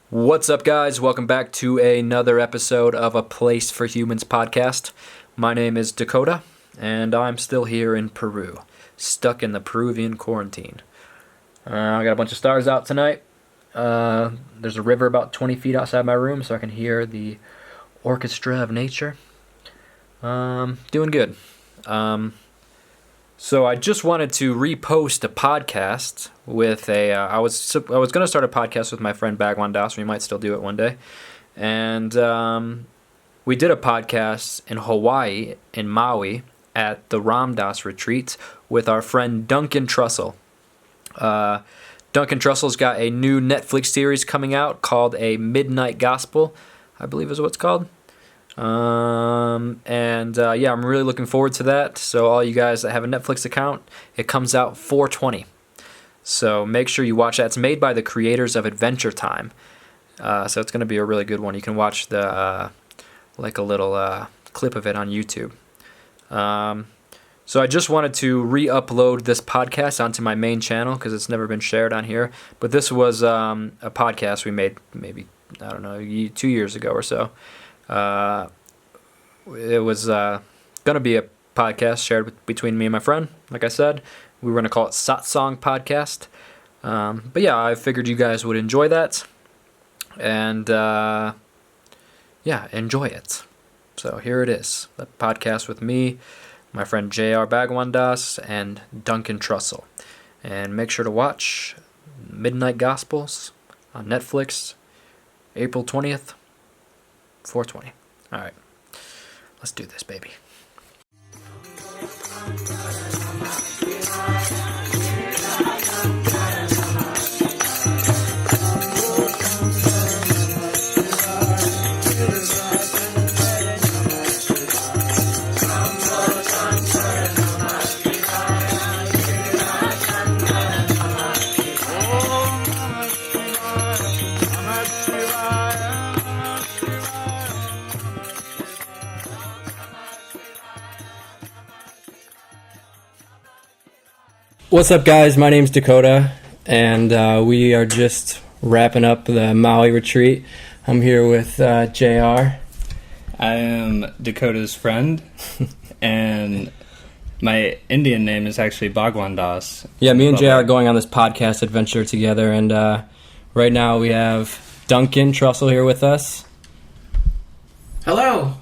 What's up, guys? Welcome back to another episode of A Place for Humans podcast. My name is Dakota, and I'm still here in Peru, stuck in the Peruvian quarantine. I got a bunch of stars out tonight. There's a river about 20 feet outside my room, so I can hear the orchestra of nature. Doing good. So I just wanted to repost a podcast with I was going to start a podcast with my friend Bagwan Das. We might still do it one day. And we did a podcast in Hawaii, in Maui, at the Ram Dass retreat with our friend Duncan Trussell. Duncan Trussell's got a new Netflix series coming out called A Midnight Gospel, I believe is what it's called. I'm really looking forward to that. So all you guys that have a Netflix account, it comes out 4/20. So make sure you watch that. It's made by the creators of Adventure Time. So it's going to be a really good one. You can watch the a little clip of it on YouTube. So I just wanted to re-upload this podcast onto my main channel because it's never been shared on here. But this was a podcast we made maybe, 2 years ago or so. It was going to be a podcast shared between me and my friend. Like I said, we were going to call it Satsang Podcast. But yeah, I figured you guys would enjoy that. And enjoy it. So here it is. The podcast with me, my friend J.R. Bagwandas, and Duncan Trussell. And make sure to watch Midnight Gospels on Netflix, April 20th. 4/20. All right. Let's do this, baby. What's up, guys? My name's Dakota, and we are just wrapping up the Maui retreat. I'm here with JR. I am Dakota's friend, and my Indian name is actually Bhagwan Das. Yeah, me and JR are going on this podcast adventure together, and right now we have Duncan Trussell here with us. Hello.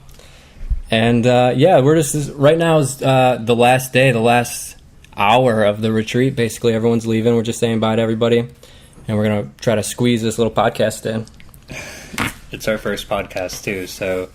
And we're just, right now is the last day, the last hour of the retreat. Basically, everyone's leaving. We're just saying bye to everybody, and we're gonna try to squeeze this little podcast in. It's our first podcast too, so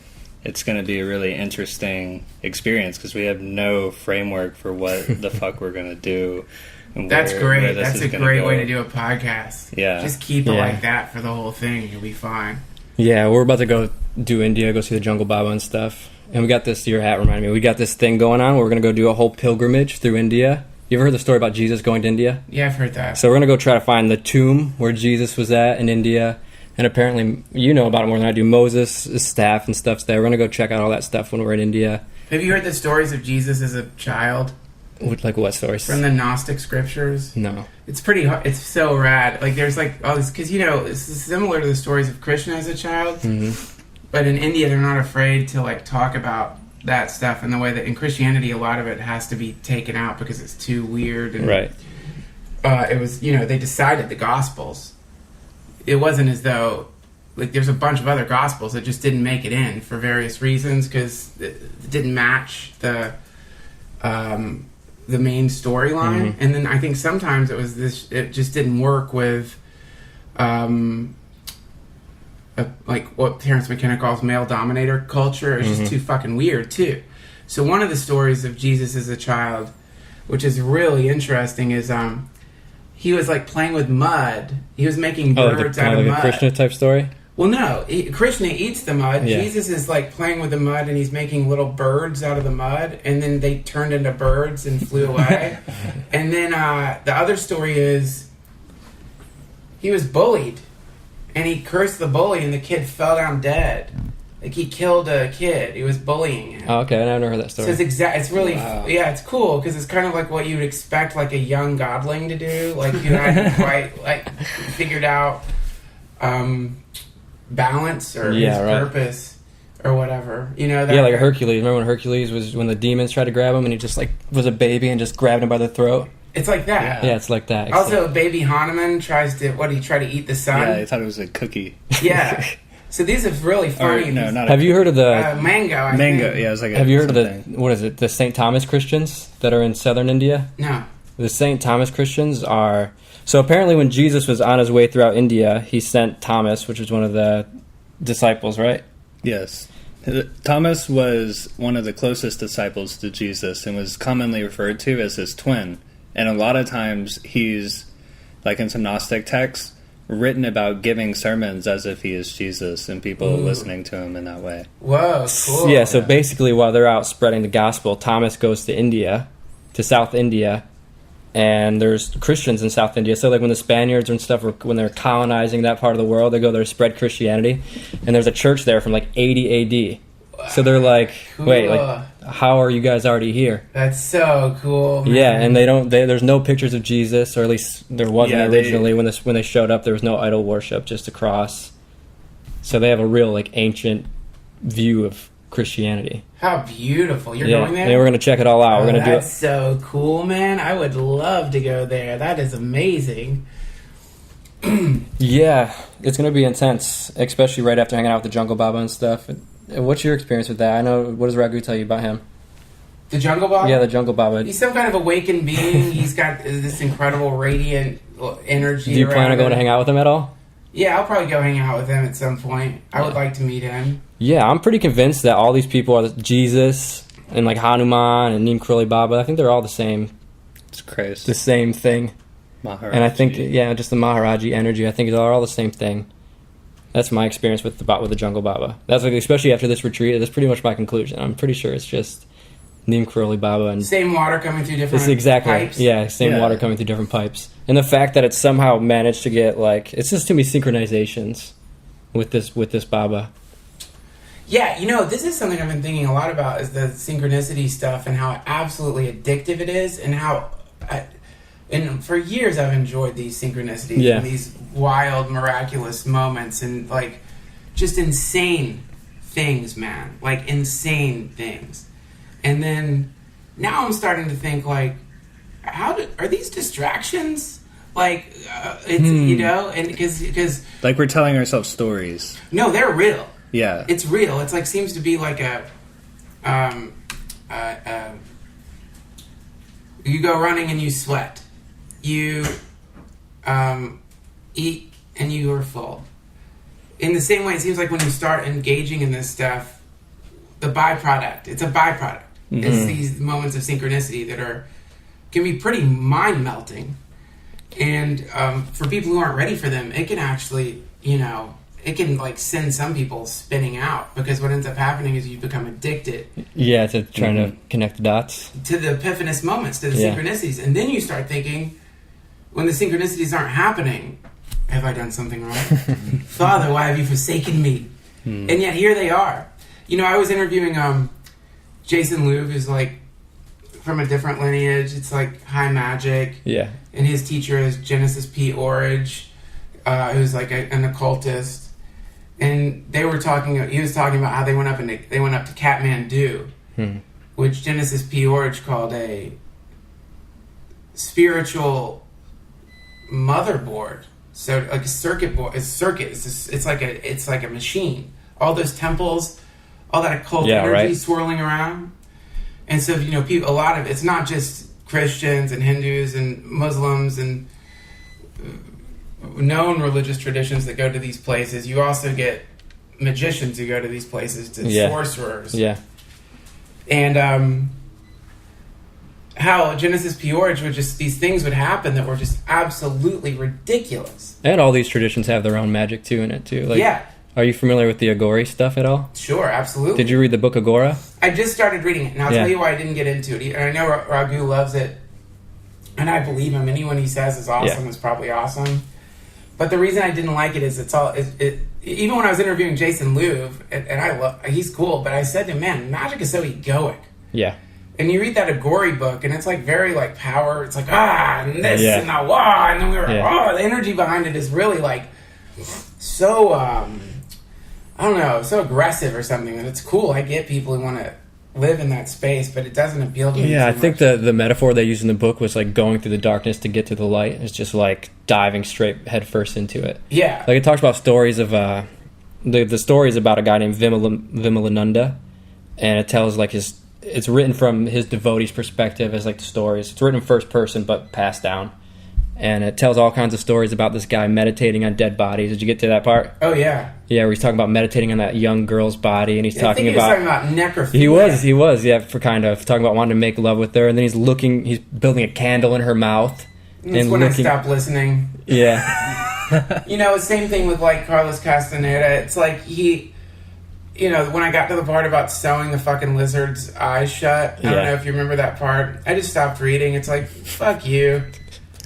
it's gonna be a really interesting experience because we have no framework for what the fuck we're gonna do. And That's great. where That's a great way to do a podcast. Yeah, just keep it like that for the whole thing. You'll be fine. Yeah, we're about to go do India, go see the Jungle Baba and stuff. And we got this. Your hat reminded me. We got this thing going on. We're gonna go do a whole pilgrimage through India. You ever heard the story about Jesus going to India? Yeah, I've heard that. So we're going to go try to find the tomb where Jesus was at in India. And apparently, you know about it more than I do. Moses' staff and stuff's there. We're going to go check out all that stuff when we're in India. Have you heard the stories of Jesus as a child? Like what stories? From the Gnostic scriptures? No. It's pretty hard. It's so rad. Like, there's like all this... Because, it's similar to the stories of Krishna as a child. Mm-hmm. But in India, they're not afraid to, talk about that stuff, and the way that in Christianity a lot of it has to be taken out because it's too weird. And, right. It was, they decided the Gospels. It wasn't as though, there's a bunch of other Gospels that just didn't make it in for various reasons because it didn't match the main storyline. Mm-hmm. And then I think sometimes it just didn't work with what Terrence McKenna calls male dominator culture. It's just too fucking weird too. So one of the stories of Jesus as a child, which is really interesting, is he was playing with mud. He was making birds out of mud. A Krishna type story? Well, no. Krishna eats the mud. Yeah. Jesus is playing with the mud, and he's making little birds out of the mud, and then they turned into birds and flew away. And then the other story is he was bullied. And he cursed the bully, and the kid fell down dead. He killed a kid. He was bullying him. Oh, okay. I never heard that story. So it's really, it's cool, because it's kind of like what you would expect, a young godling to do. You hadn't quite, figured out balance or Yeah, his right. purpose or whatever. You know, that Yeah, like Hercules. Remember when Hercules was when the demons tried to grab him and he just like was a baby and just grabbed him by the throat? it's like that. Yeah, it's like that. Also, baby Hanuman tries to he try to eat the sun. Yeah, I thought it was a cookie. Yeah. So these are really Or, funny. no, not Have you heard of the mango? I mango. think. Yeah, it was like Have you heard of something. the what is it? The St. Thomas Christians that are in southern India? No. The St. Thomas Christians are so apparently when Jesus was on his way throughout India, he sent Thomas, which was one of the disciples, right? Yes. Thomas was one of the closest disciples to Jesus and was commonly referred to as his twin. And a lot of times he's, like in some Gnostic texts, written about giving sermons as if he is Jesus and people listening to him in that way. Whoa, cool. Yeah, so basically while they're out spreading the gospel, Thomas goes to India, to South India, and there's Christians in South India. So like when the Spaniards and stuff, when they're colonizing that part of the world, they go there to spread Christianity. And there's a church there from like 80 AD. So they're like, Cool. wait, like, how are you guys already here? That's so cool, man. Yeah, and there's no pictures of Jesus, or at least there wasn't Yeah, originally. When they showed up, there was no idol worship, just a cross. So they have a real like ancient view of Christianity. How beautiful. You're Yeah, going there? and we're gonna check it all out. We're gonna do That's it. so cool, man. I would love to go there. That is amazing. Yeah, it's gonna be intense, especially right after hanging out with the Jungle Baba and stuff. And what's your experience with that? I know. What does Ragu tell you about him? The Jungle Baba? Yeah, the Jungle Baba. He's some kind of awakened being. He's got this incredible radiant energy. Do you plan around on going to him. hang out with him at all? Yeah, I'll probably go hang out with him at some point. I would like to meet him. Yeah, I'm pretty convinced that all these people are Jesus and like Hanuman and Neem Karoli Baba. I think they're all the same thing. Maharaji. And I think, yeah, just the Maharaji energy. I think they're all the same thing. That's my experience with the Jungle Baba. That's like, especially after this retreat. That's pretty much my conclusion. I'm pretty sure it's just Neem Karoli Baba and Same water coming through different it's exactly pipes. yeah, same water coming through different pipes. And the fact that it somehow managed to get like it's just too many synchronizations with this Baba. Yeah, you know, this is something I've been thinking a lot about is the synchronicity stuff and how absolutely addictive it is and how and for years I've enjoyed these synchronicities and these wild, miraculous moments and like just insane things, man. Like insane things. And then now I'm starting to think like, are these distractions? Like, it's, you know, and because like we're telling ourselves stories. no, they're real. Yeah. It's real. It's like seems to be like you go running and you sweat. You eat and you are full. In the same way, it seems like when you start engaging in this stuff, the byproduct, it's a byproduct. Mm-hmm. It's these moments of synchronicity that can be pretty mind-melting. And for people who aren't ready for them, it can actually, you know, it can like send some people spinning out because what ends up happening is you become addicted Yeah, to trying to connect the dots. to the epiphanous moments, to the synchronicities. And then you start thinking, when the synchronicities aren't happening, have I done something wrong? Father, why have you forsaken me? And yet here they are. You know, I was interviewing Jason Louv, who's like from a different lineage. It's like high magic. Yeah. And his teacher is Genesis P. Orridge, who's like an occultist. And he was talking about how they went up to Kathmandu, which Genesis P. Orridge called a spiritual motherboard. So like a circuit board, it's like a machine. All those temples, all that occult energy swirling around. And so, you know, a lot of it's not just Christians and Hindus and Muslims and known religious traditions that go to these places. You also get magicians who go to these places, to sorcerers. Yeah. And how Genesis P. Orridge these things would happen that were just absolutely ridiculous. And all these traditions have their own magic too in it too. Like, yeah. Are you familiar with the Agora stuff at all? Sure, absolutely. Did you read the book Agora? I just started reading it, and I'll tell you why I didn't get into it. And I know Ragu loves it, and I believe him. Anyone he says is awesome is probably awesome. But the reason I didn't like it is even when I was interviewing Jason Louv, and he's cool, but I said to him, man, magic is so egoic. Yeah. And you read that Agora book, and it's like very like power. It's like and this and the and then we were the energy behind it is really like so I don't know, so aggressive or something. And it's cool. I get people who want to live in that space, but it doesn't appeal to me. Yeah, I too think much. the metaphor they use in the book was like going through the darkness to get to the light. It's just like diving straight headfirst into it. Yeah. Like it talks about stories of the story is about a guy named Vimalananda, and it tells like it's written from his devotee's perspective as like the stories. It's written in first person but passed down, and it tells all kinds of stories about this guy meditating on dead bodies. Did you get to that part? Oh yeah. Yeah, where he's talking about meditating on that young girl's body, and he's I talking think about. he was talking about necrophilia. He was, yeah, for kind of talking about wanting to make love with her, and then he's building a candle in her mouth. That's and when looking, I stopped listening. Yeah, You know, same thing with like Carlos Castaneda. It's like when I got to the part about sewing the fucking lizard's eyes shut, I don't know if you remember that part. I just stopped reading. It's like, fuck you.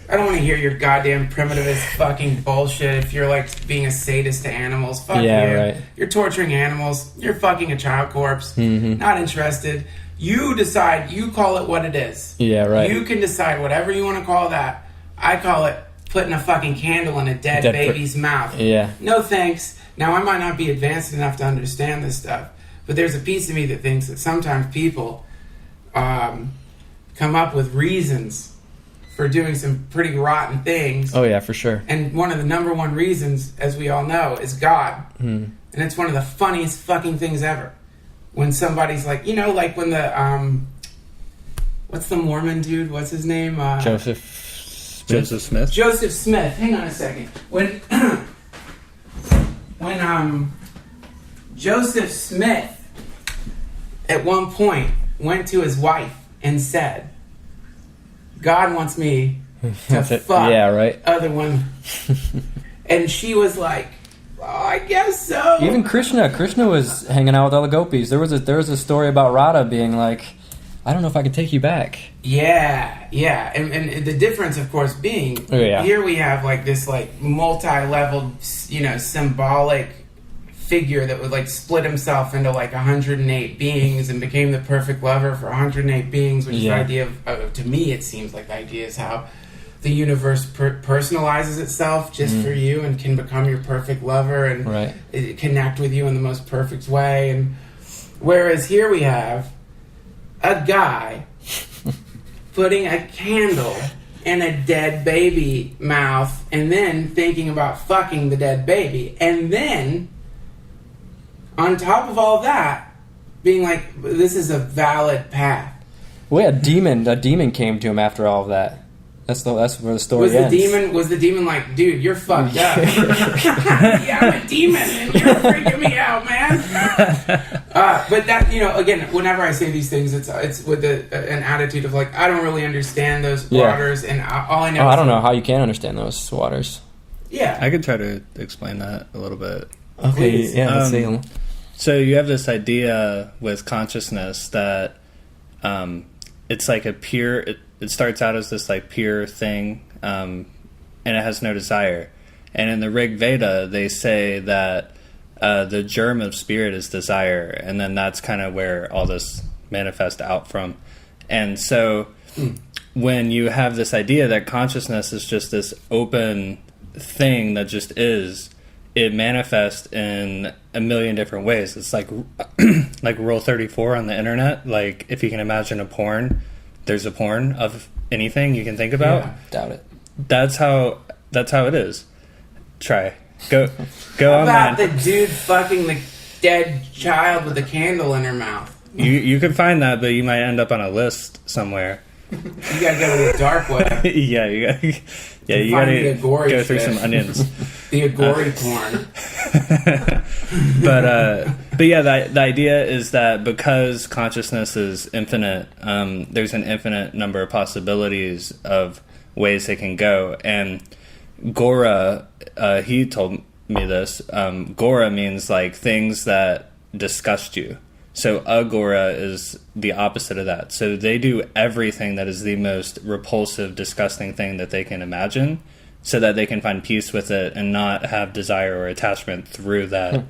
I don't want to hear your goddamn primitivist fucking bullshit if you're like being a sadist to animals. Fuck you. right. You're torturing animals. You're fucking a child corpse. Mm-hmm. Not interested. You decide. You call it what it is. Yeah, right. You can decide whatever you want to call that. I call it putting a fucking candle in a dead baby's mouth. Yeah. No thanks. Now, I might not be advanced enough to understand this stuff, but there's a piece of me that thinks that sometimes people come up with reasons for doing some pretty rotten things. Oh yeah, for sure. And one of the number one reasons, as we all know, is God. And it's one of the funniest fucking things ever. When somebody's like, like when the, what's the Mormon dude? What's his name? Joseph Smith. Joseph Smith. Hang on a second. When Joseph Smith at one point went to his wife and said, God wants me to fuck other women. And she was like, oh, I guess so. Even Krishna was hanging out with all the gopis. There was a story about Radha being like, I don't know if I can take you back. Yeah. And the difference, of course, being here we have like this like multi-leveled, symbolic figure that would like split himself into like 108 beings and became the perfect lover for 108 beings, which is the idea of to me it seems like the idea is how the universe personalizes itself just for you and can become your perfect lover and connect with you in the most perfect way. And whereas here we have a guy putting a candle in a dead baby mouth and then thinking about fucking the dead baby, and then on top of all that, being like, this is a valid path. Well, a demon came to him after all of that. That's where the story ends. Was the demon like, dude, you're fucked up? Yeah, I'm a demon, and you're freaking me out, man. But that, again, whenever I say these things, it's with an attitude of like, I don't really understand those waters, and all I know. I don't know how you can understand those waters. Yeah, I could try to explain that a little bit. Okay, please. let's see. So you have this idea with consciousness that it's like a pure. It starts out as this like pure thing, and it has no desire. And in the Rig Veda, they say that the germ of spirit is desire, and then that's kind of where all this manifests out from. And so when you have this idea that consciousness is just this open thing that just is, it manifests in a million different ways. It's like like Rule 34 on the internet. Like if you can imagine a porn, there's a porn of anything you can think about. Yeah. Doubt it. That's how it is. Try. Go How online. about the dude fucking the dead child with a candle in her mouth? You can find that, but you might end up on a list somewhere. You gotta go to the dark web. Yeah, you gotta Find the Agora go through shit. some onions. The Agora porn. But yeah, the idea is that because consciousness is infinite, there's an infinite number of possibilities of ways it can go. And Gora, he told me this. Gora means like things that disgust you. So Agora is the opposite of that. So they do everything that is the most repulsive, disgusting thing that they can imagine, so that they can find peace with it and not have desire or attachment through that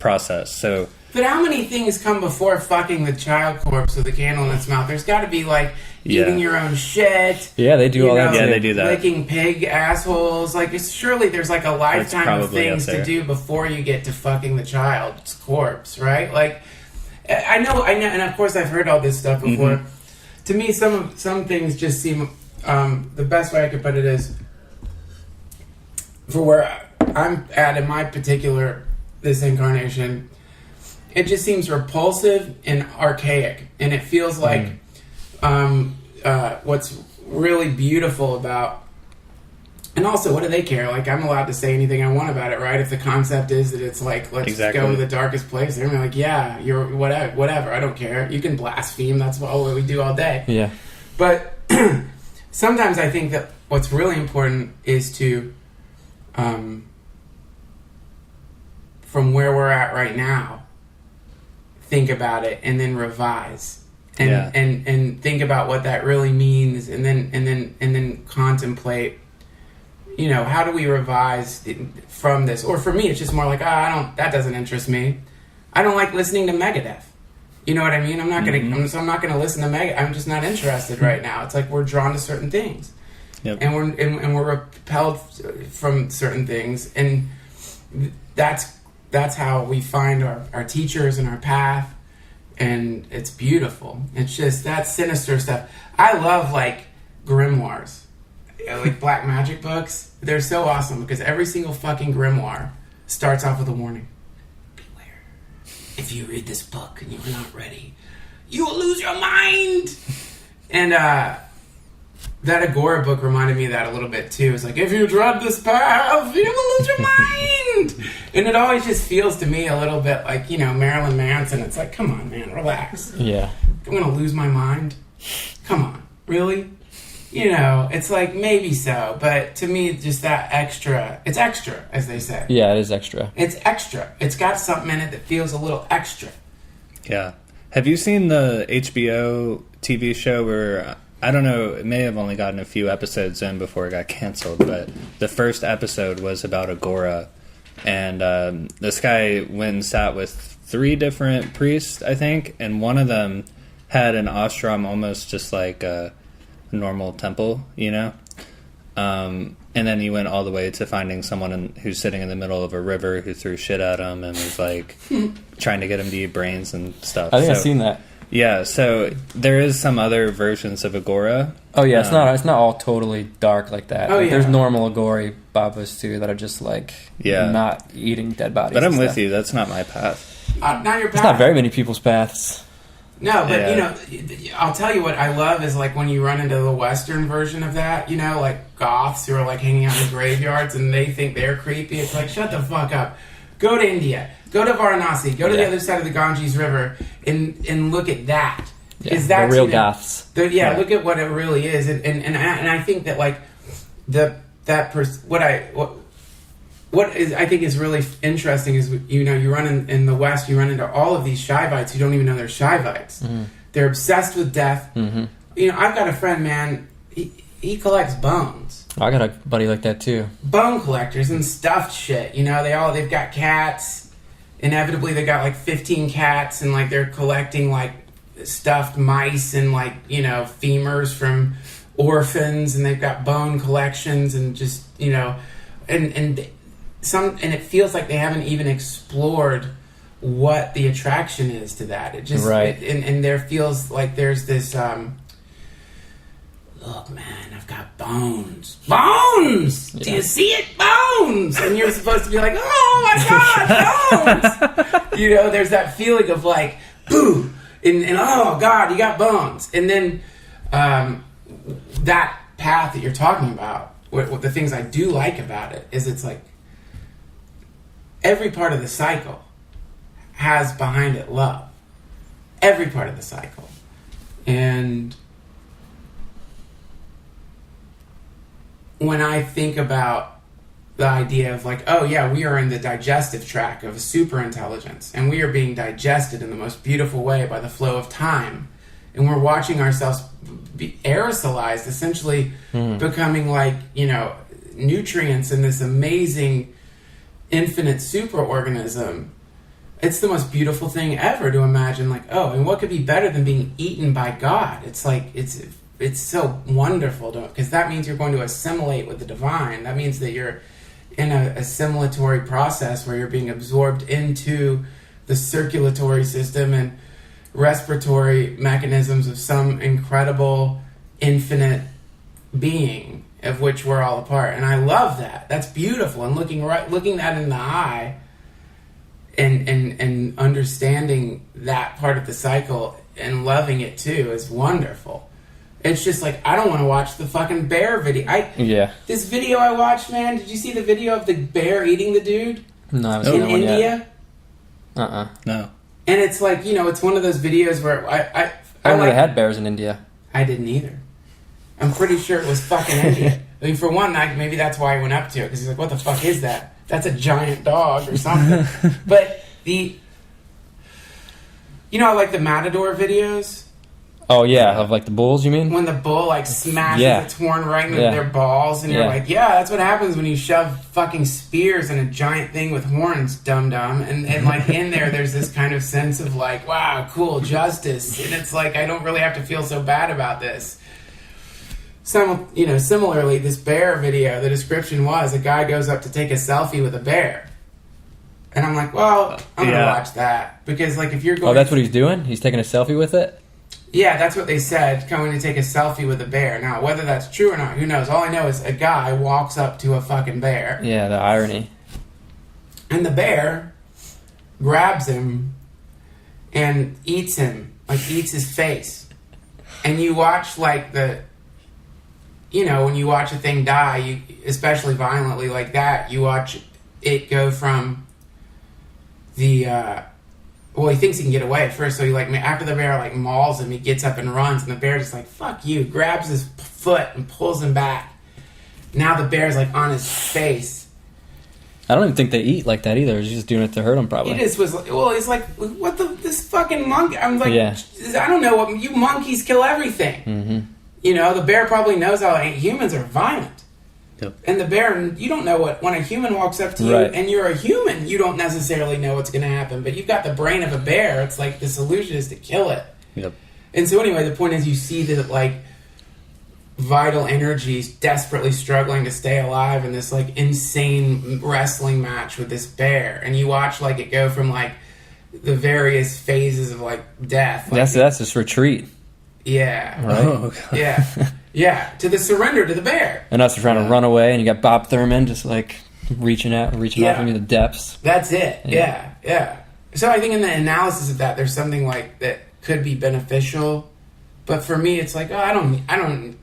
process. So, but how many things come before fucking the child corpse with a candle in its mouth? There's got to be like eating your own shit. Yeah, they do all that. Yeah, they do that. Licking pig assholes. Like, surely there's like a lifetime of things to do before you get to fucking the child's corpse, right? Like, I know, and of course I've heard all this stuff before. Mm-hmm. To me, some things just seem. The best way I could put it is, for where I'm at in my particular this incarnation, it just seems repulsive and archaic, and it feels like what's really beautiful about. And also, what do they care? Like, I'm allowed to say anything I want about it, right? If the concept is that it's like, let's go to the darkest place, they're gonna be like, yeah, you're whatever. I don't care. You can blaspheme. That's what we do all day. Yeah. But sometimes I think that what's really important is to, from where we're at right now, think about it and then revise and think about what that really means, and then contemplate. You know, how do we revise from this? Or for me, it's just more like, that doesn't interest me. I don't like listening to Megadeth. You know what I mean? I'm not gonna listen to Megadeth. I'm just not interested right now. It's like we're drawn to certain things, and we're repelled from certain things, and that's how we find our teachers and our path, and it's beautiful. It's just that sinister stuff. I love like grimoires. Like black magic books, they're so awesome because every single fucking grimoire starts off with a warning. Beware. If you read this book and you are not ready, you will lose your mind. And that Agora book reminded me of that a little bit too. It's like, if you tread this path, you will lose your mind. And it always just feels to me a little bit like, Marilyn Manson. It's like, come on, man, relax. Yeah. I'm going to lose my mind? Come on. Really? It's like, maybe so, but to me, just that extra, it's extra, as they say. Yeah, it is extra. It's extra. It's got something in it that feels a little extra. Yeah. Have you seen the HBO TV show where, I don't know, it may have only gotten a few episodes in before it got canceled, but the first episode was about Agora, and this guy went and sat with 3 different priests, I think, and one of them had an ashram almost just like a normal temple, and then he went all the way to finding someone who's sitting in the middle of a river who threw shit at him and was like trying to get him to eat brains and stuff. I think I've seen that. Yeah, so there is some other versions of Agora. Oh yeah, it's not all totally dark like that. Oh, like, yeah. There's normal Agori babas too that are just like not eating dead bodies. But I'm with you. That's not my path. Not your path. It's not very many people's paths. No, but I'll tell you what I love is like when you run into the Western version of that, like goths who are like hanging out in graveyards and they think they're creepy. It's like, shut the fuck up. Go to India. Go to Varanasi. Go to the other side of the Ganges River and look at that. Yeah, The real goths. Look at what it really is. And I think that like what I think is really interesting is, you run in the West, you run into all of these Shivites who don't even know they're Shivites. Mm-hmm. They're obsessed with death. Mm-hmm. I've got a friend, man, he collects bones. I got a buddy like that too. Bone collectors and stuffed shit. They've got cats. Inevitably, they got like 15 cats, and like they're collecting like stuffed mice and like, femurs from orphans, and they've got bone collections and just, and it feels like they haven't even explored what the attraction is to that. It just and there feels like there's this look, man, I've got bones. Bones! Yeah. Do you see it? Bones! And you're supposed to be like, oh my God, bones! There's that feeling of like, boo! And oh God, you got bones. And then that path that you're talking about, what the things I do like about it is it's like, every part of the cycle has behind it love. Every part of the cycle. And when I think about the idea of like, oh yeah, we are in the digestive tract of superintelligence, and we are being digested in the most beautiful way by the flow of time, and we're watching ourselves be aerosolized, essentially becoming like, nutrients in this amazing infinite superorganism, it's the most beautiful thing ever to imagine, like, oh, and what could be better than being eaten by God? It's like, it's so wonderful, because that means you're going to assimilate with the divine. That means that you're in a assimilatory process where you're being absorbed into the circulatory system and respiratory mechanisms of some incredible, infinite being of which we're all a part. And I love that. That's beautiful. And looking that in the eye and understanding that part of the cycle and loving it too is wonderful. It's just like, I don't want to watch the fucking bear video. This video I watched, man, did you see the video of the bear eating the dude? No, I haven't in seen that one India? yet. No. And it's like, it's one of those videos where I never had bears in India. I didn't either. I'm pretty sure it was fucking India. I mean, for one night, maybe that's why I went up to it, because he's like, what the fuck is that? That's a giant dog or something. But I like the Matador videos. Oh, yeah, of like the bulls, you mean? When the bull like smashes its horn right into their balls, and you're like, that's what happens when you shove fucking spears in a giant thing with horns, dum-dum. And like in there's this kind of sense of like, wow, cool, justice. And it's like, I don't really have to feel so bad about this. Similarly, this bear video, the description was a guy goes up to take a selfie with a bear. And I'm like, well, I'm going to watch that. Because like if you're going... Oh, that's what he's doing? He's taking a selfie with it? Yeah, that's what they said, going to take a selfie with a bear. Now, whether that's true or not, who knows? All I know is a guy walks up to a fucking bear. Yeah, the irony. And the bear grabs him and eats him, like eats his face. And you watch like when you watch a thing die, especially violently like that, you watch it go from the... Well, he thinks he can get away at first, so he after the bear mauls him, he gets up and runs, and the bear just fuck you, grabs his foot and pulls him back. Now the bear's on his face. I don't even think they eat like that either. He's just doing it to hurt him, probably. He just was he's like, what this fucking monkey? I'm like, I don't know what you monkeys kill everything. Mm-hmm. The bear probably knows how humans are violent. Yep. And the bear, you don't know when a human walks up to you and you're a human, you don't necessarily know what's going to happen. But you've got the brain of a bear. It's like the solution is to kill it. Yep. And so anyway, the point is you see that vital energies desperately struggling to stay alive in this insane wrestling match with this bear. And you watch it go from the various phases of death. That's this retreat. Yeah. Right? Oh, God. Yeah. Yeah, to the surrender to the bear. And us are trying to run away, and you got Bob Thurman just reaching out into the depths. That's it. Yeah. So I think in the analysis of that, there's something that could be beneficial, but for me, it's I don't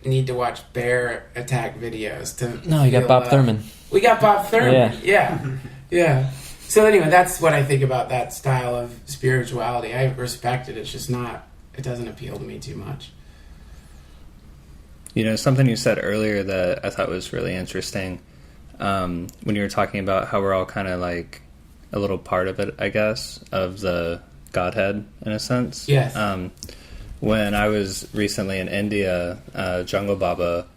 need to watch bear attack videos to. No, you got Bob Thurman. We got Bob Thurman. Yeah. So anyway, that's what I think about that style of spirituality. I respect it. It's just not. It doesn't appeal to me too much. Something you said earlier that I thought was really interesting when you were talking about how we're all kind of a little part of it, I guess, of the Godhead in a sense. Yes. When I was recently in India, Jungle Baba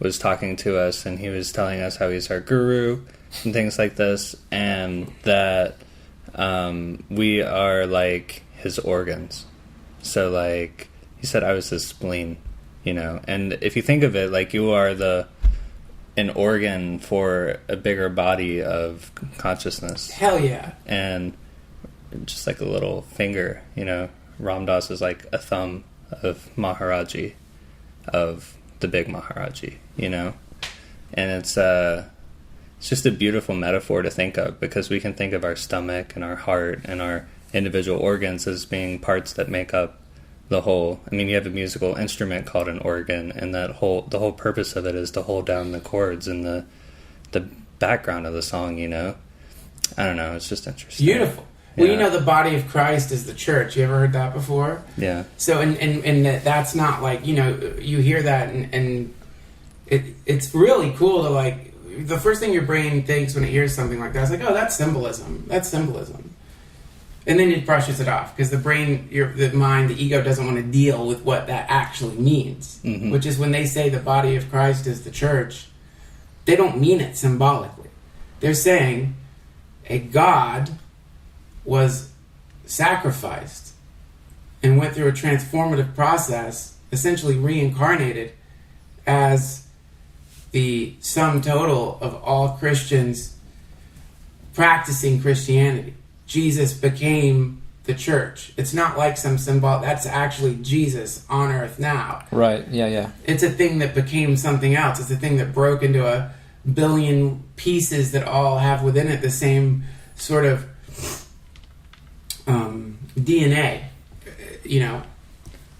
was talking to us, and he was telling us how he's our guru and things like this, and that we are his organs. So he said I was his spleen. And if you think of it, you are an organ for a bigger body of consciousness. Hell yeah. And just a little finger, Ram Dass is a thumb of Maharaji, of the big Maharaji, And it's just a beautiful metaphor to think of, because we can think of our stomach and our heart and our individual organs as being parts that make up the whole. I mean, you have a musical instrument called an organ, and the whole purpose of it is to hold down the chords and the background of the song. I don't know. It's just interesting. Beautiful. Yeah. Well, the body of Christ is the church. You ever heard that before? Yeah. So, and that's not you hear that, and it's really cool to the first thing your brain thinks when it hears something like that is oh, that's symbolism. That's symbolism. And then it brushes it off, because the brain, the mind, the ego doesn't want to deal with what that actually means. Mm-hmm. Which is when they say the body of Christ is the church, they don't mean it symbolically. They're saying a God was sacrificed and went through a transformative process, essentially reincarnated as the sum total of all Christians practicing Christianity. Jesus became the church. It's not like some symbol. That's actually Jesus on earth now. Right. Yeah. It's a thing that became something else. It's a thing that broke into a billion pieces that all have within it the same sort of DNA, you know.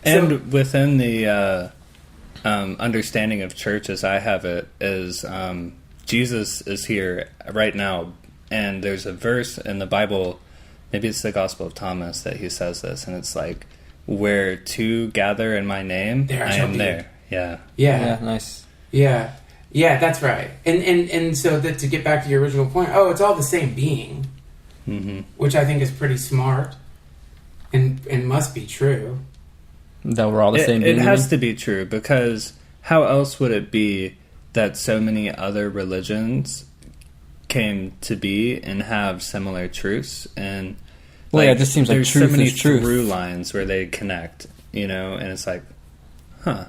And So, within the understanding of church as I have it is Jesus is here right now, and there's a verse in the Bible, maybe it's the Gospel of Thomas, that he says this, and it's like, where two gather in my name, There I shall am be. there. Yeah. Yeah. Nice. Yeah, that's right. And so that to get back to your original point, it's all the same being, which I think is pretty smart and must be true. That we're all the same. It being, has to be true, because how else would it be that so many other religions came to be and have similar truths? And Well, yeah, it just seems like there's truth so many is truth. through lines where they connect, you know, and it's like, the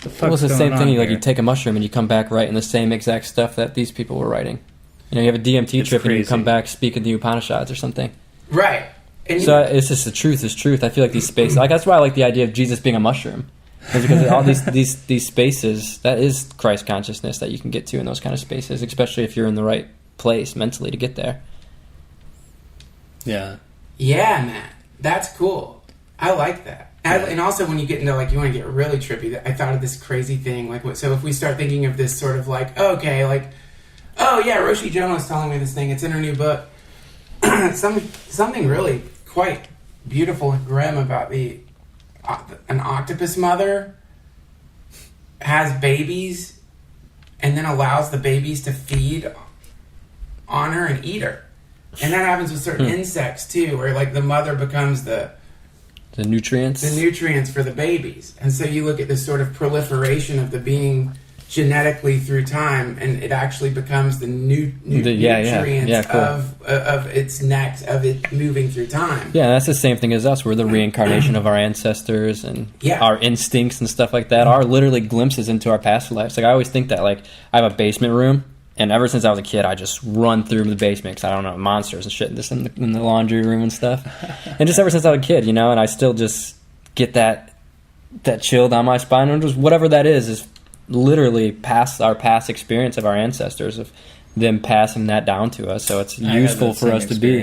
fuck's Well, it's the going same on thing. Like here? you take a mushroom and you come back writing the same exact stuff that these people were writing. You know, you have a DMT It's trip and you crazy. come back speaking the Upanishads or something. Right. And So it's just the truth is truth. I feel like these spaces, like that's why I like the idea of Jesus being a mushroom, is because all these spaces, that is Christ consciousness that you can get to in those kind of spaces, especially if you're in the right place mentally to get there. Yeah. yeah, man, that's cool. I like that. And also when you get into, like, you want to get really trippy, I thought of this crazy thing, like, so if we start thinking of this sort of like, okay, like, oh yeah, Roshi Joan was telling me this thing, it's in her new book, something really quite beautiful and grim about an octopus mother has babies and then allows the babies to feed on her and eat her. And that happens with certain insects too, where like the mother becomes the nutrients. for the babies. And so you look at this sort of proliferation of the being genetically through time, and it actually becomes the nutrients cool. of its next, of it moving through time. Yeah, that's the same thing as us. We're the reincarnation of our ancestors, and our instincts and stuff like that are literally glimpses into our past lives. Like I always think that, like, I have a basement room, and ever since I was a kid, I just run through the basement because I don't know, monsters and shit just in the laundry room and stuff. And just ever since I was a kid, you know, and I still just get that chill down my spine, and just whatever that is literally our past experience of our ancestors, of them passing that down to us. So it's useful for us to be,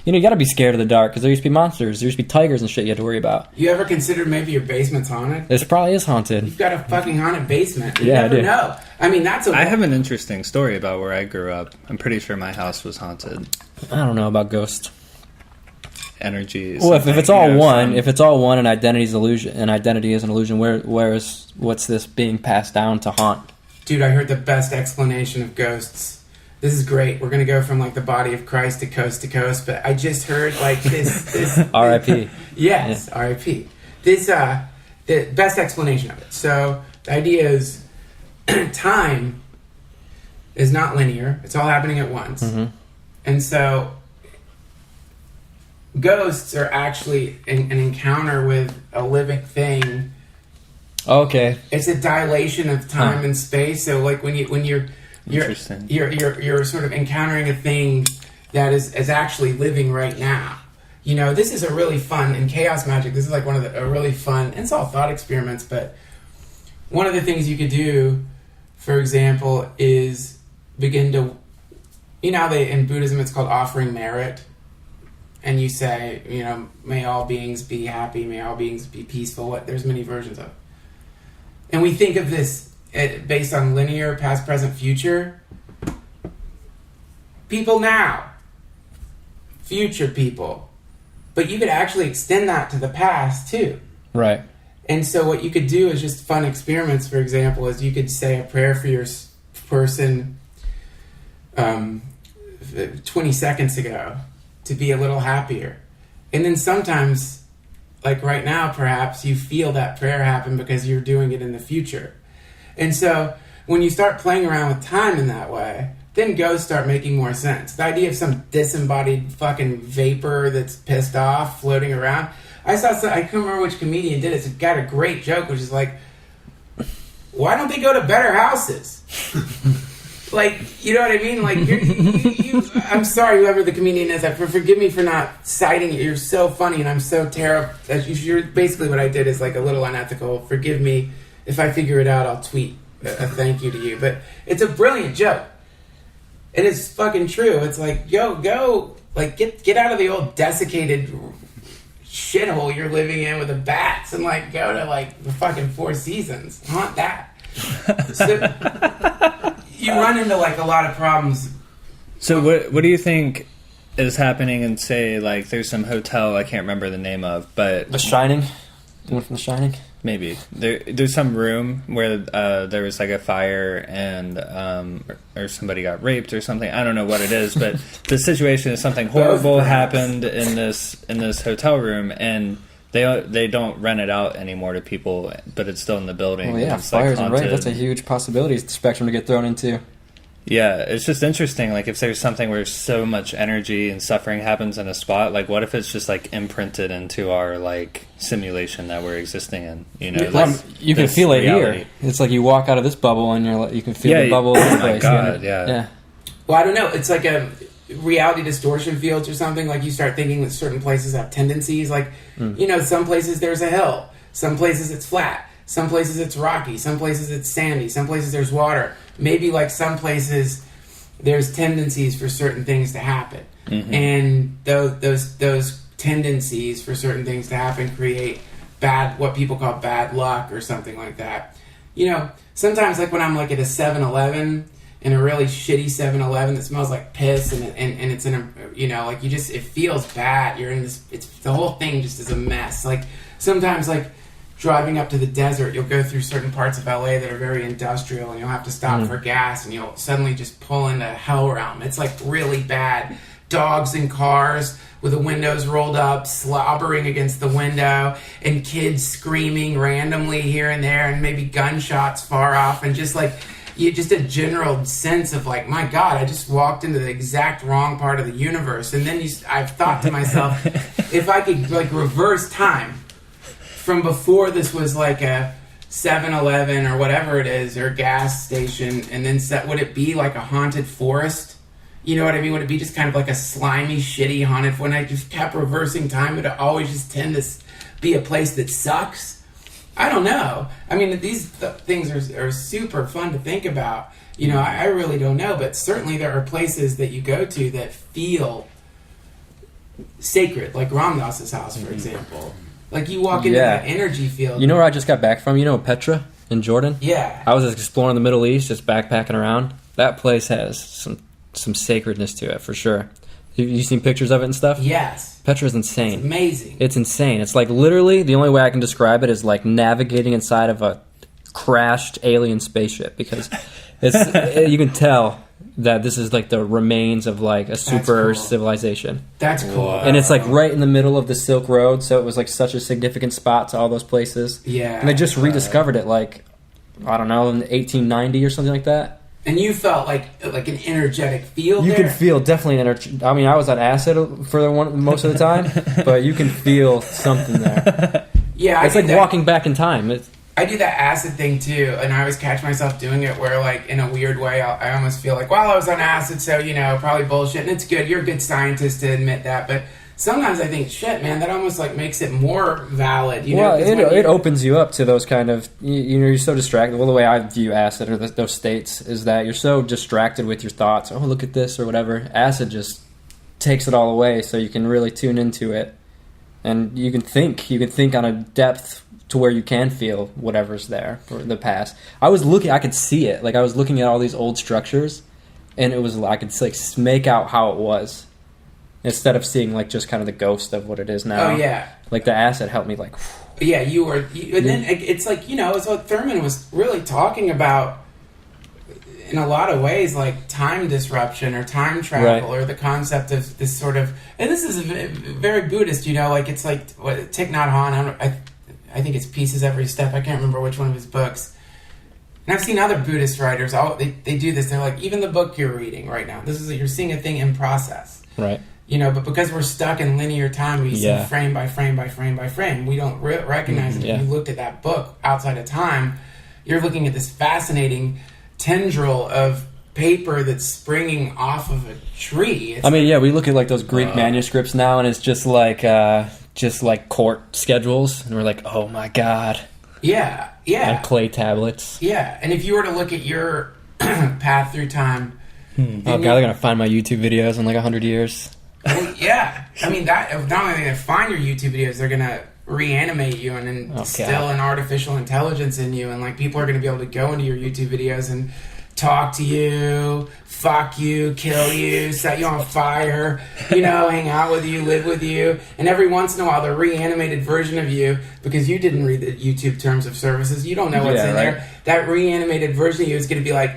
you know, you got to be scared of the dark because there used to be monsters, there used to be tigers and shit you had to worry about. You ever considered maybe your basement's haunted? This probably is haunted. You've got a fucking haunted basement. You Yeah, I never do. know. I mean, I have an interesting story about where I grew up. I'm pretty sure my house was haunted. I don't know about ghosts. Energy. Well, if it's all one, if it's all one, and identity is illusion, and identity is an illusion, what's this being passed down to haunt? Dude, I heard the best explanation of ghosts. This is great. We're gonna go from like the body of Christ to coast, but I just heard like this R.I.P. Yes, yeah. R.I.P. This the best explanation of it. So the idea is time is not linear. It's all happening at once, and so ghosts are actually an encounter with a living thing. Okay. It's a dilation of time and space. So like when you're sort of encountering a thing that is actually living right now. You know, this is a really fun, in chaos magic, this is like one of a really fun, and it's all thought experiments, but one of the things you could do, for example, is begin to, you know, in Buddhism it's called offering merit. And you say, you know, may all beings be happy, may all beings be peaceful. There's many versions of it. And we think of this based on linear, past, present, future. People now. Future people. But you could actually extend that to the past, too. Right. And so what you could do is just fun experiments, for example, is you could say a prayer for your person 20 seconds ago, to be a little happier. And then sometimes, like right now perhaps, you feel that prayer happen because you're doing it in the future. And so when you start playing around with time in that way, then ghosts start making more sense. The idea of some disembodied fucking vapor that's pissed off floating around. I can't remember which comedian did it. It's got a great joke, which is like, why don't they go to better houses? Like, you know what I mean? Like, I'm sorry, whoever the comedian is. Forgive me for not citing it. You're so funny, and I'm so terrible. You're basically what I did is like a little unethical. Forgive me if I figure it out. I'll tweet a thank you to you. But it's a brilliant joke. It is fucking true. It's like, yo, go, like, get out of the old desiccated shithole you're living in with the bats, and like go to like the fucking Four Seasons. Haunt that. So, you run into like a lot of problems. So what do you think is happening in, say, like there's some hotel I can't remember the name of, but The Shining? The one from The Shining? maybe there's some room where there was like a fire and or somebody got raped or something. I don't know what it is, but the situation is something horrible happened in this hotel room, and they don't rent it out anymore to people, but it's still in the building. Well, yeah, it's fires like and rape, that's a huge possibility spectrum to get thrown into. Yeah, it's just interesting, like, if there's something where so much energy and suffering happens in a spot, like, what if it's just, like, imprinted into our, like, simulation that we're existing in, you know? Well, you can feel it reality. Here. It's like you walk out of this bubble and you can feel the bubble in oh place. My God, yeah. Well, I don't know. It's like a reality distortion fields or something. Like, you start thinking that certain places have tendencies. Like, you know, some places there's a hill. Some places it's flat. Some places it's rocky. Some places it's sandy. Some places there's water. Maybe like some places there's tendencies for certain things to happen. Mm-hmm. And those tendencies for certain things to happen create what people call bad luck or something like that. You know, sometimes like when I'm like at a 7-Eleven, in a really shitty 7-Eleven that smells like piss and it's in a, you know, like it feels bad. You're in this, the whole thing just is a mess. Like sometimes like driving up to the desert, you'll go through certain parts of LA that are very industrial, and you'll have to stop for gas, and you'll suddenly just pull into hell realm. It's like really bad. Dogs in cars with the windows rolled up, slobbering against the window, and kids screaming randomly here and there, and maybe gunshots far off, and just like just a general sense of like, my God, I just walked into the exact wrong part of the universe. And then I've thought to myself, if I could like reverse time from before this was like a 7-Eleven or whatever it is, or a gas station, and then would it be like a haunted forest? You know what I mean? Would it be just kind of like a slimy, shitty haunted? When I just kept reversing time, would it always just tend to be a place that sucks? I don't know. I mean, these things are super fun to think about. You know, I really don't know, but certainly there are places that you go to that feel sacred, like Ram Dass's house, for example. Like, you walk into that energy field. You know where I just got back from? You know Petra in Jordan? Yeah. I was exploring the Middle East, just backpacking around. That place has some sacredness to it, for sure. You seen pictures of it and stuff? Yes. Petra's insane. It's amazing. It's insane. It's like literally, the only way I can describe it is like navigating inside of a crashed alien spaceship, because you can tell that this is like the remains of like a super civilization. That's cool. And it's like right in the middle of the Silk Road, so it was like such a significant spot to all those places. Yeah. And they just rediscovered it like, I don't know, in 1890 or something like that. And you felt like an energetic field You there? can feel definitely I mean, I was on acid for most of the time, but you can feel something there. Yeah. It's like walking back in time. I do that acid thing too, and I always catch myself doing it where, like, in a weird way, I almost feel like, well, I was on acid, so, you know, probably bullshit. And it's good. You're a good scientist to admit that. But sometimes I think, shit, man, that almost, like, makes it more valid. You know, it opens you up to those kind of, you know, you're so distracted. Well, the way I view acid or those states is that you're so distracted with your thoughts. Oh, look at this or whatever. Acid just takes it all away, so you can really tune into it. And you can think on a depth to where you can feel whatever's there for the past. I could see it. Like, I was looking at all these old structures, and I could like make out how it was, instead of seeing like just kind of the ghost of what it is now. Oh yeah. Like, the acid helped me like. Yeah, and then it's like, you know, it's what Thurman was really talking about in a lot of ways, like time disruption or time travel, or the concept of this sort of, and this is very Buddhist, you know, like it's like Thich Nhat Hanh. I think it's Pieces Every Step. I can't remember which one of his books. And I've seen other Buddhist writers, they do this. They're like, even the book you're reading right now, you're seeing a thing in process. Right. But because we're stuck in linear time, we see frame by frame by frame by frame. We don't recognize that if you looked at that book outside of time, you're looking at this fascinating tendril of paper that's springing off of a tree. We look at like those Greek manuscripts now, and it's just like court schedules, and we're like, oh my god. Yeah. And clay tablets. Yeah, and if you were to look at your path through time, oh god, they're gonna find my YouTube videos in like 100 years. Well, yeah. Not only are they gonna find your YouTube videos, they're gonna reanimate you and instill an artificial intelligence in you, and like people are gonna be able to go into your YouTube videos and talk to you, fuck you, kill you, set you on fire, hang out with you, live with you, and every once in a while the reanimated version of you, because you didn't read the YouTube terms of services, you don't know what's in there, that reanimated version of you is going to be like,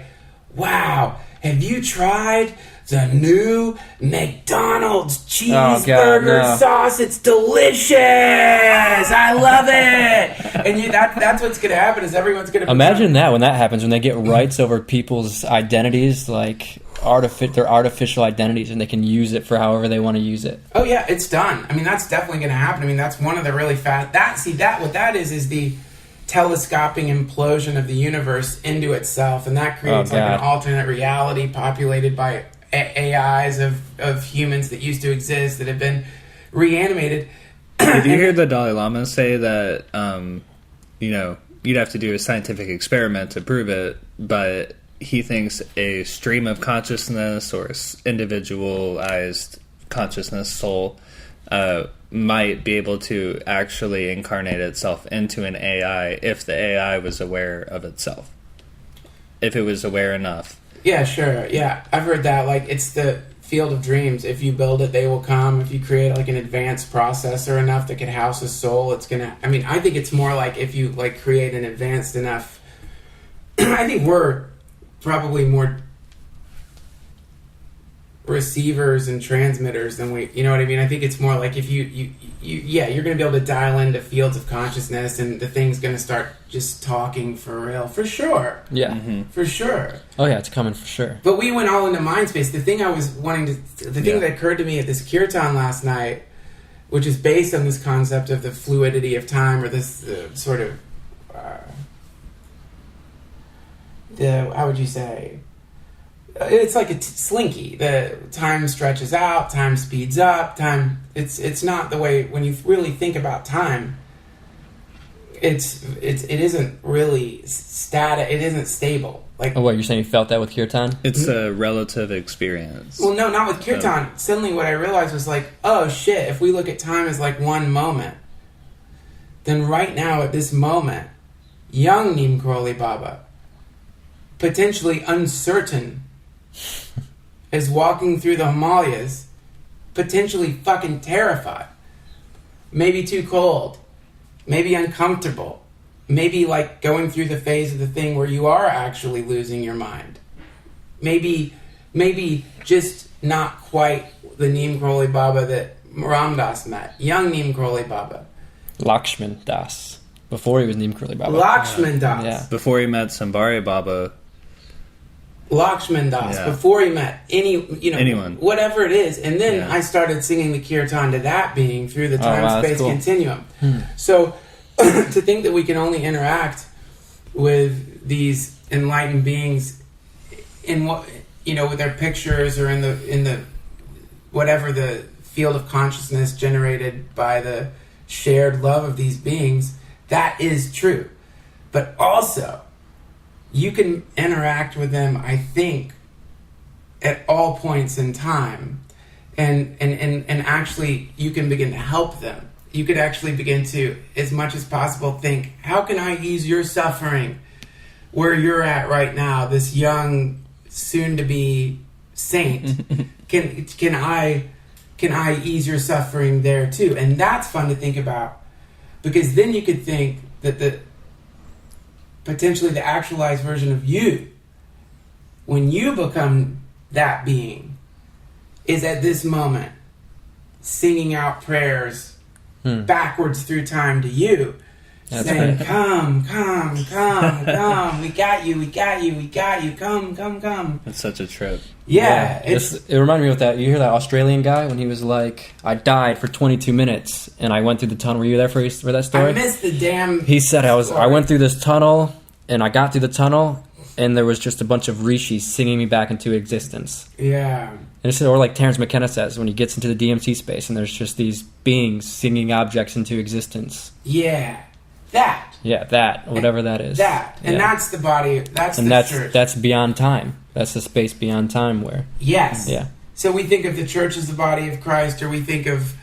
wow, have you tried the new McDonald's cheeseburger sauce? It's delicious. I love it. And that's what's going to happen is everyone's going to imagine that when that happens, when they get rights over people's identities, like their artificial identities, and they can use it for however they want to use it. Oh yeah, it's done. That's definitely going to happen. That's one of the really fast. What that is the telescoping implosion of the universe into itself, and that creates an alternate reality populated by AIs of humans that used to exist that have been reanimated. Did you hear the Dalai Lama say that you'd have to do a scientific experiment to prove it, but he thinks a stream of consciousness or individualized consciousness, soul, might be able to actually incarnate itself into an AI if the AI was aware of itself. If it was aware enough. Yeah, sure. Yeah, I've heard that. Like, it's the field of dreams. If you build it, they will come. If you create like an advanced processor enough that can house a soul, it's gonna. I think it's more like if you like create an advanced enough. I think we're probably more receivers and transmitters than we. You know what I mean? I think it's more like if you're gonna be able to dial into fields of consciousness, and the thing's gonna start just talking for real, for sure. Yeah, for sure. Oh yeah, it's coming for sure. But we went all into mind space. The thing that occurred to me at this kirtan last night, which is based on this concept of the fluidity of time, or this sort of how would you say? It's like a slinky. The time stretches out, time speeds up, time. It's not the way when you really think about time. It isn't really static. It isn't stable. Like, what you're saying? You felt that with kirtan? It's a relative experience. Well, no, not with kirtan. Suddenly, what I realized was like, oh shit! If we look at time as like one moment, then right now at this moment, young Neem Karoli Baba, potentially uncertain, is walking through the Himalayas, potentially fucking terrified, maybe too cold, maybe uncomfortable, maybe like going through the phase of the thing where you are actually losing your mind, maybe just not quite the Neem Karoli Baba that Ram Das met, young Neem Karoli Baba. Lakshman Das, before he was Neem Karoli Baba. Lakshman Das. Yeah. Before he met Sambhari Baba. Lakshman Das, before he met anyone, whatever it is. And then I started singing the kirtan to that being through the time-space continuum. So to think that we can only interact with these enlightened beings in what, with their pictures or in the whatever the field of consciousness generated by the shared love of these beings, that is true. But also, you can interact with them, I think, at all points in time, and actually you can begin to help them. You could actually begin to, as much as possible, think, how can I ease your suffering where you're at right now, this young, soon-to-be saint? Can I ease your suffering there too? And that's fun to think about, because then you could think that potentially the actualized version of you, when you become that being, is at this moment singing out prayers backwards through time to you. That's saying, great. come, we got you, come. It's such a trip. Yeah, it reminded me of that. You hear that Australian guy when he was like, I died for 22 minutes and I went through the tunnel. Were you there for that story? I missed the damn. He said I went through this tunnel and I got through the tunnel and there was just a bunch of rishis singing me back into existence. Yeah. And it's, or like Terrence McKenna says, when he gets into the DMT space and there's just these beings singing objects into existence. Yeah. That. Yeah, that. Whatever that is. That. And that's the body. That's the church. That's beyond time. That's the space beyond time where... Yes. Yeah. So we think of the church as the body of Christ, or we think of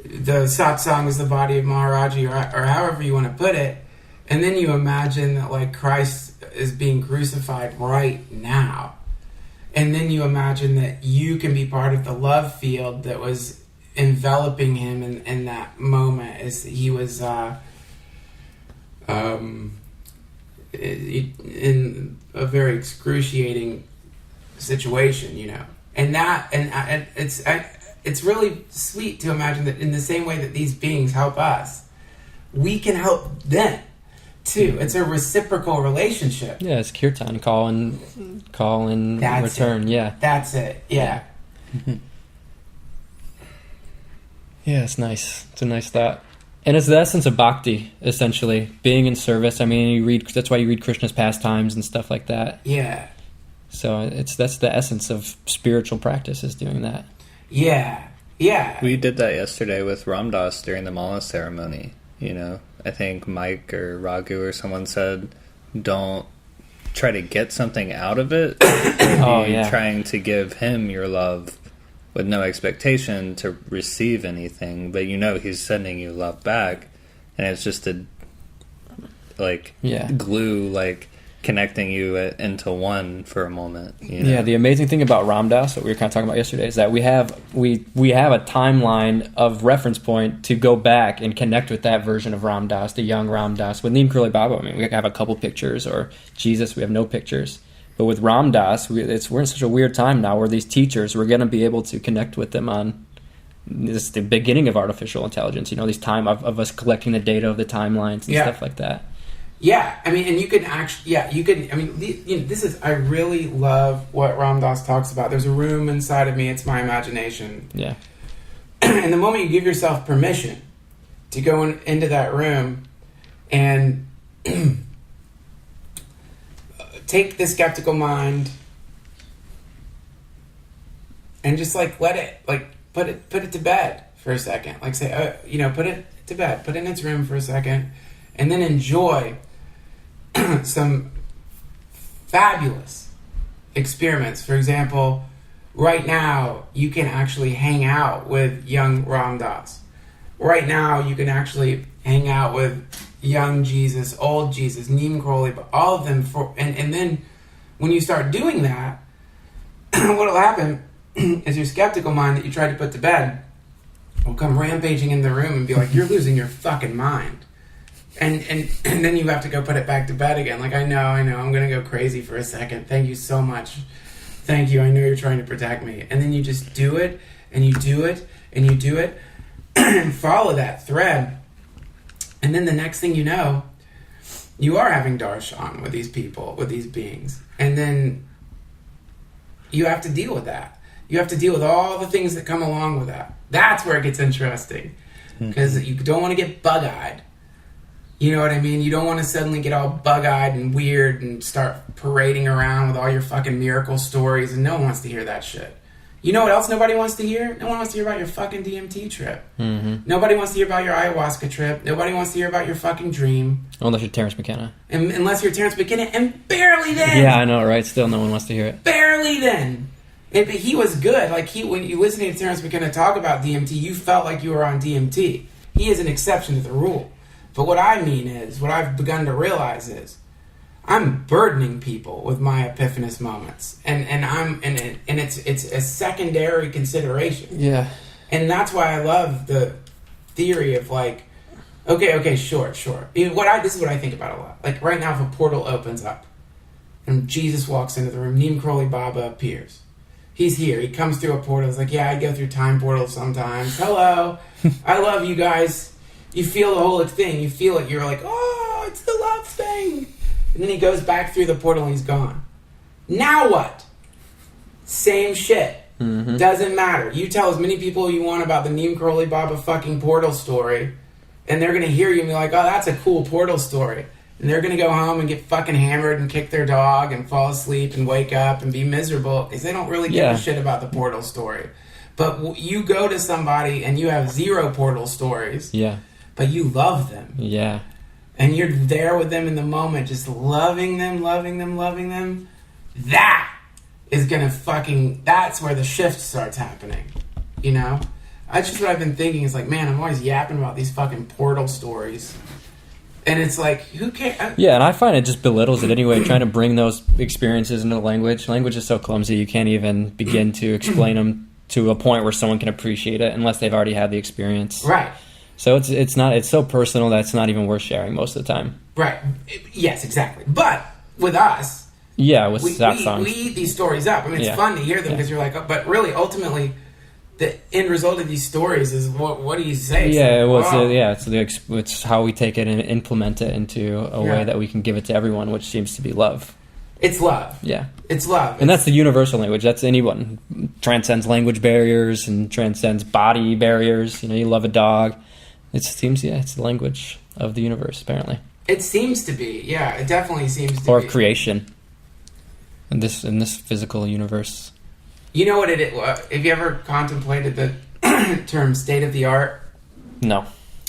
the satsang as the body of Maharaji, or however you want to put it. And then you imagine that like Christ is being crucified right now. And then you imagine that you can be part of the love field that was enveloping him in that moment as he was in a very excruciating situation, you know. And it's really sweet to imagine that in the same way that these beings help us, we can help them too. It's a reciprocal relationship. Yeah, it's kirtan, call and return. It. Yeah, that's it. Yeah. Yeah, it's nice. It's a nice thought. And it's the essence of bhakti, essentially. Being in service. I mean, that's why you read Krishna's pastimes and stuff like that. Yeah. So that's the essence of spiritual practice, is doing that. Yeah. Yeah. We did that yesterday with Ram Dass during the mala ceremony. You know, I think Mike or Raghu or someone said, don't try to get something out of it. You're trying to give him your love with no expectation to receive anything, but you know he's sending you love back, and it's just a glue, like connecting you into one for a moment. You know? Yeah, the amazing thing about Ram Dass, what we were kind of talking about yesterday, is that we have a timeline of reference point to go back and connect with that version of Ram Dass, the young Ram Dass. With Neem Karoli Baba, I mean, we have a couple pictures, or Jesus, we have no pictures. But with Ram Dass, we're in such a weird time now where these teachers, we're going to be able to connect with them on this, the beginning of artificial intelligence, you know, these time of us collecting the data of the timelines and stuff like that. Yeah, I mean, and you can actually, I mean, this is, I really love what Ram Dass talks about. There's a room inside of me, it's my imagination. Yeah. And the moment you give yourself permission to go into that room and take the skeptical mind and just like let it, like put it to bed for a second, like say, put it to bed, put it in its room for a second, and then enjoy some fabulous experiments. For example, right now you can actually hang out with young Ram Dass. Right now you can actually hang out with young Jesus, old Jesus, Neem Karoli, but all of them and then when you start doing that, what'll happen is your skeptical mind that you tried to put to bed will come rampaging in the room and be like, you're losing your fucking mind. And then you have to go put it back to bed again. Like, I know, I'm going to go crazy for a second. Thank you so much. Thank you. I know you're trying to protect me. And then you just do it, and you do it, and you do it, and follow that thread. And then the next thing you know, you are having darshan with these people, with these beings. And then you have to deal with that. You have to deal with all the things that come along with that. That's where it gets interesting. Because you don't want to get bug-eyed. You know what I mean? You don't want to suddenly get all bug-eyed and weird and start parading around with all your fucking miracle stories, and no one wants to hear that shit. You know what else nobody wants to hear? No one wants to hear about your fucking DMT trip. Mm-hmm. Nobody wants to hear about your ayahuasca trip. Nobody wants to hear about your fucking dream. Unless you're Terrence McKenna. Unless you're Terrence McKenna, and barely then. Yeah, I know, right? Still no one wants to hear it. Barely then. But he was good. Like, when you listening to Terrence McKenna talk about DMT, you felt like you were on DMT. He is an exception to the rule. But what I mean is, what I've begun to realize is, I'm burdening people with my epiphanous moments, and it's a secondary consideration. Yeah, and that's why I love the theory of like, okay, sure. This is what I think about a lot. Like right now, if a portal opens up, and Jesus walks into the room, Neem Karoli Baba appears. He's here. He comes through a portal. He's like, yeah, I go through time portals sometimes. Hello, I love you guys. You feel the whole thing. You feel it. You're like, oh, it's the love thing. And then he goes back through the portal and he's gone. Now what? Same shit. Mm-hmm. Doesn't matter. You tell as many people you want about the Neem Karoli Baba fucking portal story, and they're going to hear you and be like, oh, that's a cool portal story. And they're going to go home and get fucking hammered and kick their dog and fall asleep and wake up and be miserable because they don't really give a shit about the portal story. But you go to somebody and you have 0 portal stories, but you love them. Yeah. And you're there with them in the moment, just loving them, loving them, loving them. That is going to fucking... That's where the shift starts happening. You know? That's just what I've been thinking. Is like, man, I'm always yapping about these fucking portal stories. And it's like, who cares? Yeah, and I find it just belittles it anyway, trying to bring those experiences into language. Language is so clumsy, you can't even begin to explain them to a point where someone can appreciate it unless they've already had the experience. Right. So it's so personal that it's not even worth sharing most of the time. Right. Yes, exactly. But with us, with that song, we eat these stories up. I mean, it's fun to hear them because you're like, oh, but really, ultimately, the end result of these stories is what do you say? It's how we take it and implement it into a way that we can give it to everyone, which seems to be love. It's love. Yeah. It's love. And that's the universal language. That's anyone. Transcends language barriers and transcends body barriers. You know, you love a dog. It seems, it's the language of the universe, apparently. It seems to be. Yeah, it definitely seems to be. Or creation. In this physical universe. You know what it is? Have you ever contemplated the term state of the art? No.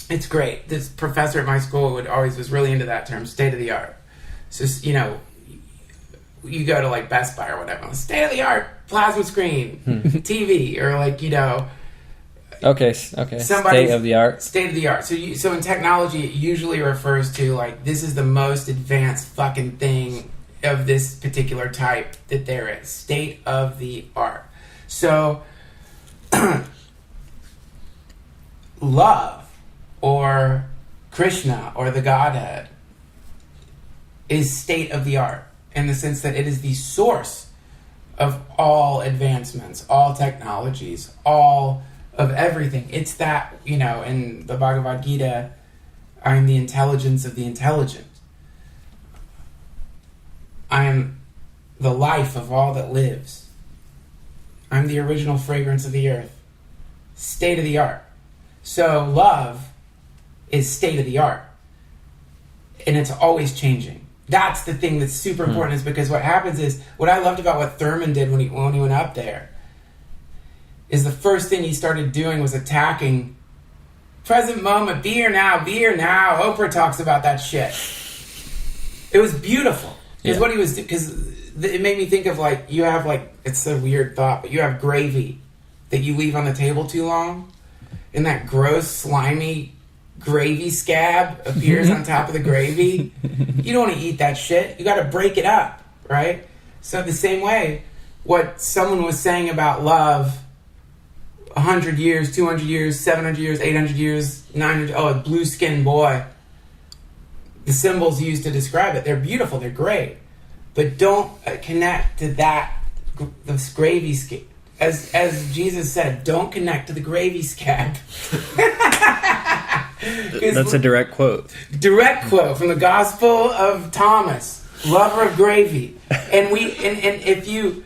It's great. This professor at my school was really into that term, state of the art. So, you know, you go to like Best Buy or whatever, state of the art, plasma screen, TV, or like, you know. Okay. State of the art. State of the art. So in technology, it usually refers to like, this is the most advanced fucking thing of this particular type that there is. State of the art. So, love, or Krishna, or the Godhead, is state of the art, in the sense that it is the source of all advancements, all technologies, all of everything. It's that, you know, in the Bhagavad Gita, I am the intelligence of the intelligent. I am the life of all that lives. I'm the original fragrance of the earth. State of the art. So love is state of the art. And it's always changing. That's the thing that's super important, is because what happens is, what I loved about what Thurman did when he went up there, is the first thing he started doing was attacking present moment, be here now. Oprah talks about that shit. It was beautiful. Because it made me think of like, you have like, it's a weird thought, but you have gravy that you leave on the table too long, and that gross, slimy gravy scab appears on top of the gravy. You don't want to eat that shit. You got to break it up, right? So the same way, what someone was saying about love 100 years, 200 years, 700 years, 800 years, 900, a blue-skinned boy. The symbols used to describe it, they're beautiful, they're great. But don't connect to this gravy scab. As Jesus said, don't connect to the gravy scab. That's a direct quote. Direct quote from the Gospel of Thomas, lover of gravy. And when you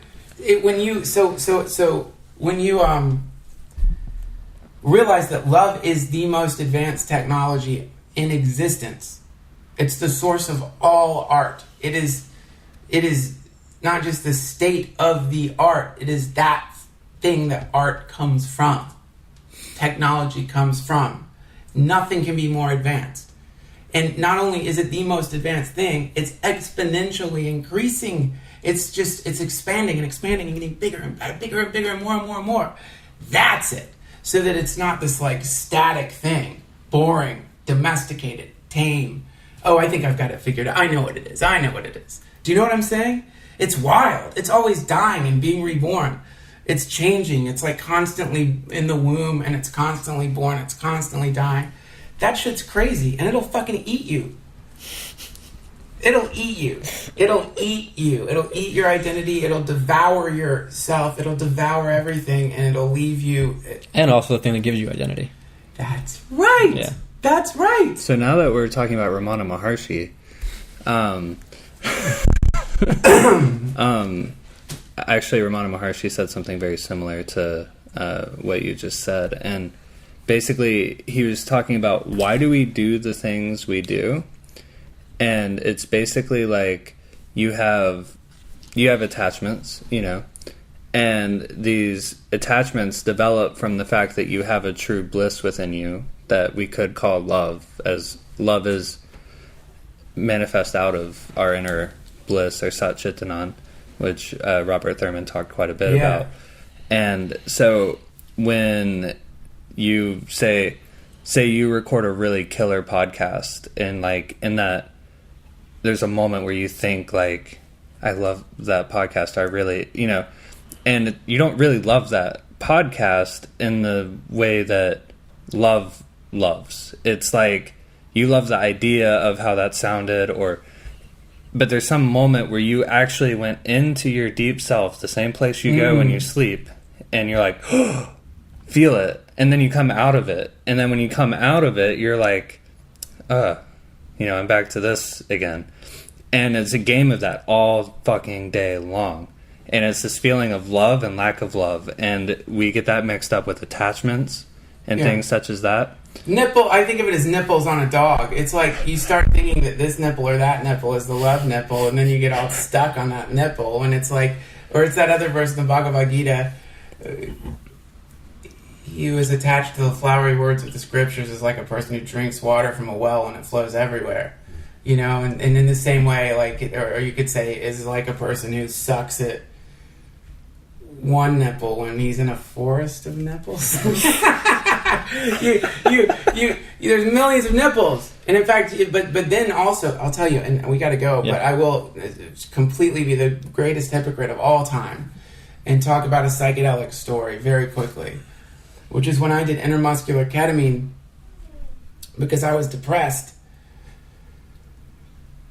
realize that love is the most advanced technology in existence, it's the source of all art. It is not just the state of the art. It is that thing that art comes from. Technology comes from. Nothing can be more advanced. And not only is it the most advanced thing, it's exponentially increasing. It's expanding and expanding and getting bigger and bigger and bigger and more and more and more. That's it. So that it's not this like static thing. Boring, domesticated, tame. Oh, I think I've got it figured out. I know what it is. Do you know what I'm saying? It's wild. It's always dying and being reborn. It's changing. It's like constantly in the womb, and it's constantly born. It's constantly dying. That shit's crazy, and it'll fucking eat you. It'll eat you. It'll eat you. It'll eat your identity. It'll devour yourself. It'll devour everything, and it'll leave you. And also the thing that gives you identity. That's right. Yeah. That's right. So now that we're talking about Ramana Maharshi, actually Ramana Maharshi said something very similar to what you just said, and basically he was talking about why do we do the things we do, and it's basically like you have attachments, you know, and these attachments develop from the fact that you have a true bliss within you that we could call love, as love is manifest out of our inner bliss or Sat Chitanan, which Robert Thurman talked quite a bit about. And so when you say you record a really killer podcast, and like in that there's a moment where you think like, I love that podcast, I really, you know, and you don't really love that podcast in the way that love loves. It's like you love the idea of how that sounded, but there's some moment where you actually went into your deep self, the same place you go when you sleep, and you're like, oh, feel it, and then you come out of it, and then when you come out of it, you're like, you know, I'm back to this again. And it's a game of that all fucking day long. And it's this feeling of love and lack of love, and we get that mixed up with attachments and things such as that. Nipple, I think of it as nipples on a dog. It's like you start thinking that this nipple or that nipple is the love nipple, and then you get all stuck on that nipple, and it's like, or it's that other verse in the Bhagavad Gita, he who is attached to the flowery words of the scriptures is like a person who drinks water from a well and it flows everywhere. You know, and in the same way, like, or you could say, is like a person who sucks at one nipple when he's in a forest of nipples. There's millions of nipples, and in fact, but then also, I'll tell you, and we got to go, but I will completely be the greatest hypocrite of all time and talk about a psychedelic story very quickly, which is when I did intramuscular ketamine because I was depressed.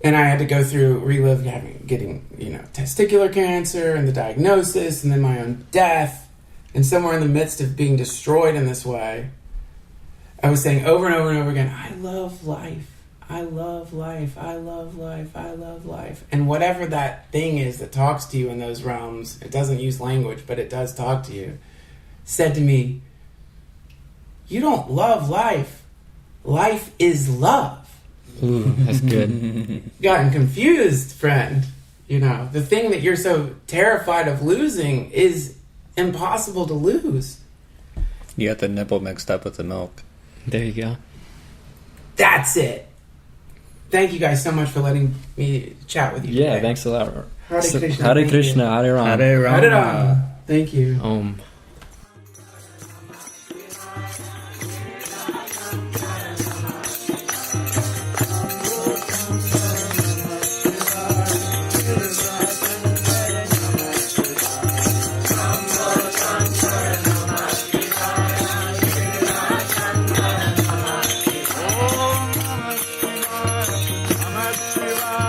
And I had to go through, relive getting, you know, testicular cancer and the diagnosis and then my own death. And somewhere in the midst of being destroyed in this way, I was saying over and over and over again, I love life. I love life. I love life. I love life. And whatever that thing is that talks to you in those realms, it doesn't use language, but it does talk to you, said to me, you don't love life. Life is love. Ooh, that's good. Gotten confused, friend. You know, the thing that you're so terrified of losing is impossible to lose. You got the nipple mixed up with the milk. There you go. That's it. Thank you guys so much for letting me chat with you today. Thanks a lot. Hare Krishna. Hare Krishna, Hare Ram. Hare Rama. Hare Rama. Thank you. Shiva.